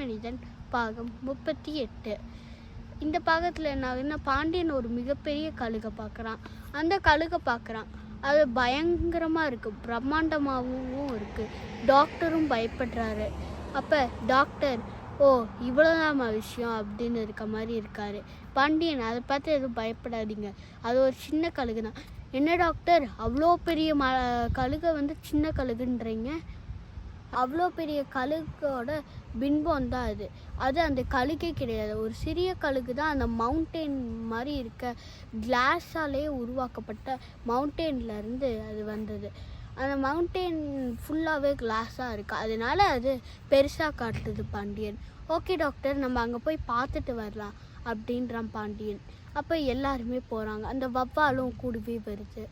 மனிதன் பாகம் 38. இந்த பாகத்தில் என்ன பாண்டியன் ஒரு மிகப்பெரிய கழுகை பார்க்குறான். அந்த கழுகை பார்க்குறான், அது பயங்கரமாக இருக்குது, பிரம்மாண்டமாகவும் இருக்குது. டாக்டரும் பயப்படுறாரு. அப்போ டாக்டர், ஓ இவ்வளோதான் விஷயம் அப்படின்னு இருக்க மாதிரி இருக்காரு. பாண்டியன் அதை பார்த்து எதுவும் பயப்படாதீங்க, அது ஒரு சின்ன கழுகு தான். என்ன டாக்டர், அவ்வளோ பெரிய கழுகை சின்ன கழுகுன்றீங்க? அவ்வளோ பெரிய கழுகோட பின்பம் தான் அது அந்த கழுகே கிடையாது. ஒரு சிறிய கழுகு தான் அந்த மவுண்டெயின் மாதிரி இருக்க கிளாஸாலே உருவாக்கப்பட்ட மவுண்டெயின்லேருந்து அது வந்தது. அந்த மவுண்டெயின் ஃபுல்லாகவே கிளாஸாக இருக்குது, அதனால அது பெருசாக காட்டுது. பாண்டியன், ஓகே டாக்டர், நம்ம அங்கே போய் பார்த்துட்டு வரலாம் அப்படின்றான் பாண்டியன். அப்போ எல்லாருமே போகிறாங்க. அந்த வவ்வாலும் கூடவே வருது.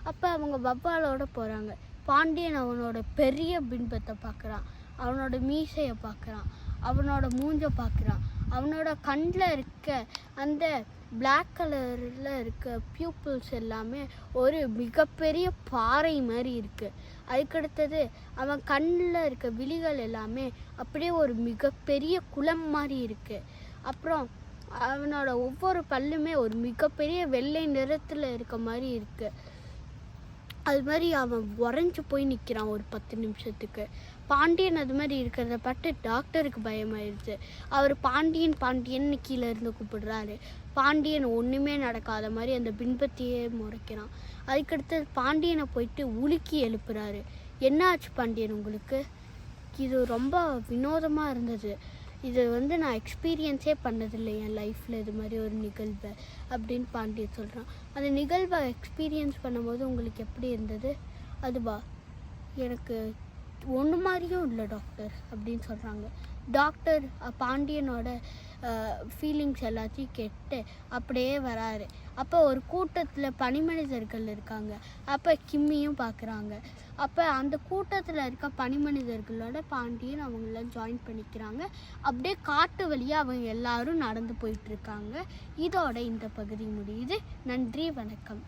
அப்போ அவங்க வவ்வாலோட போகிறாங்க. பாண்டியன் அவனோட பெரிய பின்பத்தை பார்க்குறான், அவனோட மீசையை பார்க்குறான், அவனோட மூஞ்சை பார்க்குறான். அவனோட கண்ணில் இருக்க அந்த பிளாக் கலரில் இருக்க பியூப்பிள்ஸ் எல்லாமே ஒரு மிகப்பெரிய பாறை மாதிரி இருக்குது. அதுக்கடுத்தது அவன் கண்ணில் இருக்க விழிகள் எல்லாமே அப்படியே ஒரு மிகப்பெரிய குளம் மாதிரி இருக்குது. அப்புறம் அவனோட ஒவ்வொரு பல்லுமே ஒரு மிகப்பெரிய வெள்ளை நிறத்தில் இருக்க மாதிரி இருக்குது. அது மாதிரி அவன் உறைஞ்சி போய் நிற்கிறான் ஒரு 10 நிமிஷத்துக்கு. பாண்டியன் அது மாதிரி இருக்கிறத பார்த்து டாக்டருக்கு பயமாயிருச்சு. அவர் பாண்டியன் கீழே இருந்து கூப்பிடுறாரு. பாண்டியன் ஒன்றுமே நடக்காத மாதிரி அந்த பின்பத்தையே முறைக்கிறான். அதுக்கடுத்து பாண்டியனை போயிட்டு உலுக்கி எழுப்புறாரு. என்ன ஆச்சு பாண்டியன் உங்களுக்கு? இது ரொம்ப வினோதமாக இருந்தது. இது நான் எக்ஸ்பீரியன்ஸே பண்ணதில்லை என் லைஃப்பில், இது மாதிரி ஒரு நிகழ்வை அப்படின்னு பாண்டியன் சொல்கிறான். அந்த நிகழ்வை எக்ஸ்பீரியன்ஸ் பண்ணும்போது உங்களுக்கு எப்படி இருந்தது? அதுவா, எனக்கு ஒன்று மாதிரியும் இல்லை டாக்டர் அப்படின்னு சொல்கிறாங்க. டாக்டர் பாண்டியனோட ஃபீலிங்ஸ் எல்லாத்தையும் கேட்டு அப்படியே வராரு. அப்போ ஒரு கூட்டத்தில் பனிமனிதர்கள் இருக்காங்க. அப்போ கிம்மியும் பார்க்குறாங்க. அப்போ அந்த கூட்டத்தில் இருக்க பனிமனிதர்களோட பாண்டியன் அவங்கள ஜாயின் பண்ணிக்கிறாங்க. அப்படியே காட்டு வழியாக அவங்க எல்லாரும் நடந்து போயிட்டுருக்காங்க. இதோட இந்த பகுதி முடியுது. நன்றி, வணக்கம்.